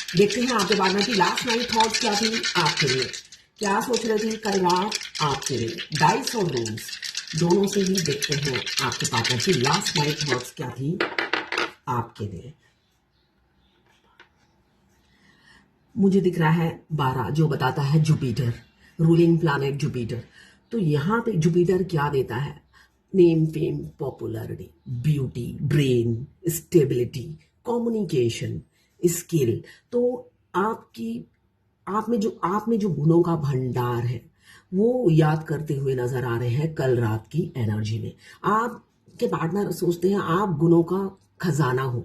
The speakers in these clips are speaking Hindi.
देखते हैं आपके पार्टनर की लास्ट नाइट थॉट्स क्या थी आपके लिए, क्या सोच रहे थे कल रात आपके लिए। डाइस और रूम्स दोनों से ही देखते हैं आपके पार्टनर की लास्ट नाइट थॉट्स क्या थी आपके लिए। मुझे दिख रहा है 12 जो बताता है जुपिटर, रूलिंग प्लैनेट जुपिटर। तो यहाँ पे जुपिटर क्या देता है, name, fame, popularity, beauty, brain, stability, communication, skill. तो आपकी आप में जो गुणों का भंडार है वो याद करते हुए नजर आ रहे हैं कल रात की एनर्जी में। आपके पार्टनर सोचते हैं आप गुणों का खजाना हो,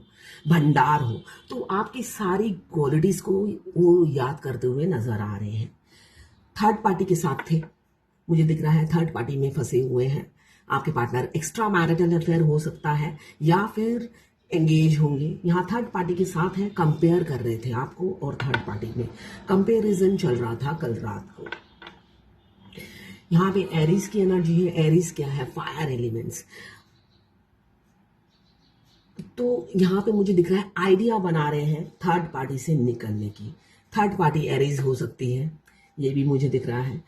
भंडार हो, तो आपकी सारी क्वालिटीज को वो याद करते हुए नजर आ रहे हैं। थर्ड पार्टी के साथ थे, मुझे दिख रहा है थर्ड पार्टी में फंसे हुए हैं आपके पार्टनर। एक्स्ट्रा मैरिटल अफेयर हो सकता है या फिर एंगेज होंगे। यहाँ थर्ड पार्टी के साथ है, कंपेयर कर रहे थे आपको और थर्ड पार्टी में कंपेरिजन चल रहा था कल रात को। यहाँ पे एरीज की एनर्जी है। एरीज क्या है, फायर एलिमेंट्स। तो यहाँ पे मुझे दिख रहा है आइडिया बना रहे हैं थर्ड पार्टी से निकलने की। थर्ड पार्टी एरीज हो सकती है, ये भी मुझे दिख रहा है।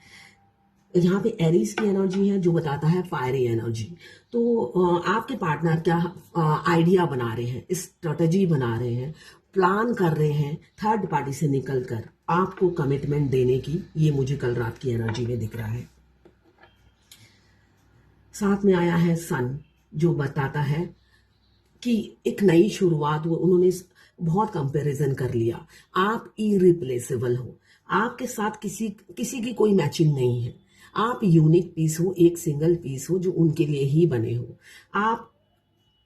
यहाँ पे एरीज की एनर्जी है जो बताता है फायरी एनर्जी। तो आपके पार्टनर क्या आइडिया बना रहे हैं, स्ट्रेटजी बना रहे हैं, प्लान कर रहे हैं थर्ड पार्टी से निकलकर आपको कमिटमेंट देने की। ये मुझे कल रात की एनर्जी में दिख रहा है। साथ में आया है सन जो बताता है कि एक नई शुरुआत हो। उन्होंने बहुत कंपैरिजन कर लिया। आप इरिप्लेसेबल हो, आपके साथ किसी की कोई मैचिंग नहीं है। आप यूनिक पीस हो, एक सिंगल पीस हो जो उनके लिए ही बने हो। आप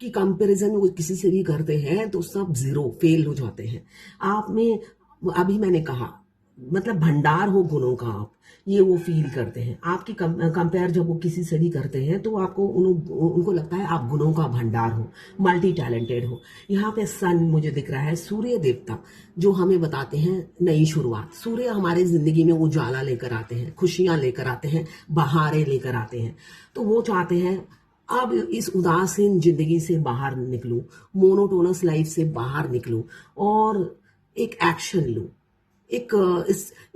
की कंपैरिजन वो किसी से भी करते हैं तो सब जीरो फेल हो जाते हैं। आप में अभी मैंने कहा मतलब भंडार हो गुणों का, आप ये वो फील करते हैं। आपकी कंपेयर जब वो किसी से भी करते हैं तो आपको उनको लगता है आप गुणों का भंडार हो, मल्टी टैलेंटेड हो। यहाँ पे सन मुझे दिख रहा है, सूर्य देवता जो हमें बताते हैं नई शुरुआत। सूर्य हमारे जिंदगी में उजाला लेकर आते हैं, खुशियां लेकर आते हैं, बहारें लेकर आते हैं। तो वो चाहते हैं अब इस उदासीन जिंदगी से बाहर निकलूं, मोनोटोनस लाइफ से बाहर निकलूं और एक एक्शन लूं। एक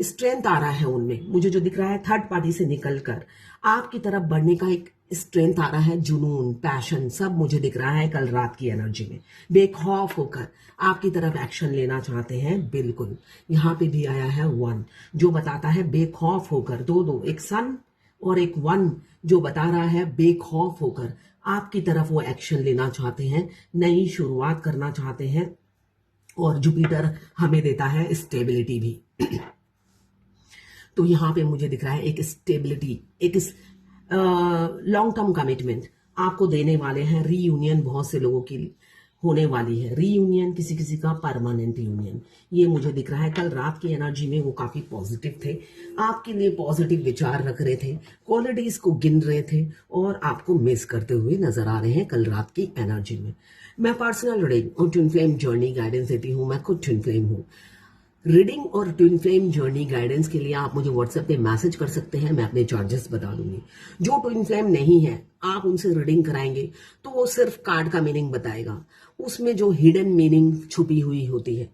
स्ट्रेंथ आ रहा है उनमें। मुझे जो दिख रहा है थर्ड पार्टी से निकलकर आपकी तरफ बढ़ने का एक स्ट्रेंथ आ रहा है, जुनून, पैशन सब मुझे दिख रहा है कल रात की एनर्जी में। बेखौफ होकर आपकी तरफ एक्शन लेना चाहते हैं, बिल्कुल। यहाँ पे भी आया है वन जो बताता है बेखौफ होकर। दो एक सन और एक वन जो बता रहा है बेखौफ होकर आपकी तरफ वो एक्शन लेना चाहते हैं, नई शुरुआत करना चाहते हैं। और जुपिटर हमें देता है स्टेबिलिटी भी। तो यहाँ पे मुझे दिख रहा है एक स्टेबिलिटी, एक लॉन्ग टर्म कमिटमेंट आपको देने वाले हैं। रीयूनियन बहुत से लोगों की होने वाली है, रीयूनियन किसी किसी का परमानेंट यूनियन, ये मुझे दिख रहा है। कल रात की एनर्जी में वो काफी पॉजिटिव थे, आपके लिए पॉजिटिव विचार रख रहे थे, क्वालिटीज को गिन रहे थे और आपको मिस करते हुए नजर आ रहे हैं कल रात की एनर्जी में। मैं पर्सनल रीडिंग और ट्विन फ्लेम जर्नी गाइडेंस देती हूँ। मैं खुद ट्विन फ्लेम हूँ। रीडिंग और ट्विन फ्लेम जर्नी गाइडेंस के लिए आप मुझे व्हाट्सएप पे मैसेज कर सकते हैं, मैं अपने चार्जेस बता दूंगी। जो ट्विन फ्लेम नहीं है आप उनसे रीडिंग कराएंगे तो वो सिर्फ कार्ड का मीनिंग बताएगा, उसमें जो हिडन मीनिंग छुपी हुई होती है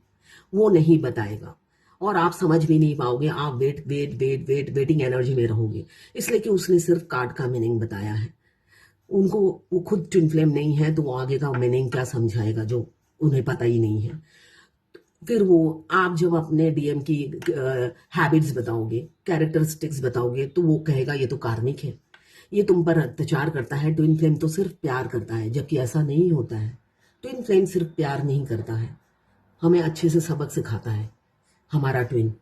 वो नहीं बताएगा और आप समझ भी नहीं पाओगे। आप वेटिंग एनर्जी में रहोगे, इसलिए कि उसने सिर्फ कार्ड का मीनिंग बताया है। उनको वो खुद ट्विन फ्लेम नहीं है तो वो आगे का मीनिंग क्या समझाएगा जो उन्हें पता ही नहीं है। फिर वो आप जब अपने डीएम की हैबिट्स बताओगे, कैरेक्टरिस्टिक्स बताओगे तो वो कहेगा ये तो कार्मिक है, ये तुम पर अत्याचार करता है। ट्विन फ्लेम तो सिर्फ प्यार करता है, जबकि ऐसा नहीं होता है। ट्विन फ्लेम सिर्फ प्यार नहीं करता है, हमें अच्छे से सबक सिखाता है। हमारा ट्विन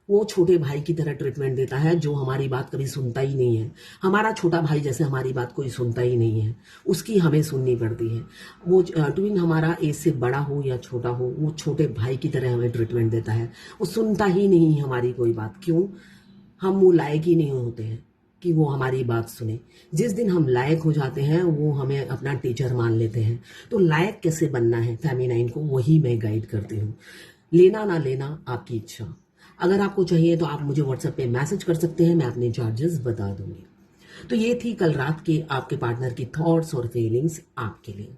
वो छोटे भाई की तरह ट्रीटमेंट देता है जो हमारी बात कभी सुनता ही नहीं है। हमारा छोटा भाई जैसे हमारी बात कोई सुनता ही नहीं है, उसकी हमें सुननी पड़ती है। वो ट्विन हमारा एज से बड़ा हो या छोटा हो, वो छोटे भाई की तरह हमें ट्रीटमेंट देता है। वो सुनता ही नहीं हमारी कोई बात। क्यों? हम वो लायक ही नहीं होते हैं कि वो हमारी बात सुने। जिस दिन हम लायक हो जाते हैं वो हमें अपना टीचर मान लेते हैं। तो लायक कैसे बनना है फेमिनाइन को, वही मैं गाइड करती हूँ। लेना ना लेना आपकी इच्छा। अगर आपको चाहिए तो आप मुझे व्हाट्सएप पे मैसेज कर सकते हैं, मैं अपने चार्जेस बता दूंगी। तो ये थी कल रात के आपके पार्टनर की थॉट्स और फीलिंग्स आपके लिए।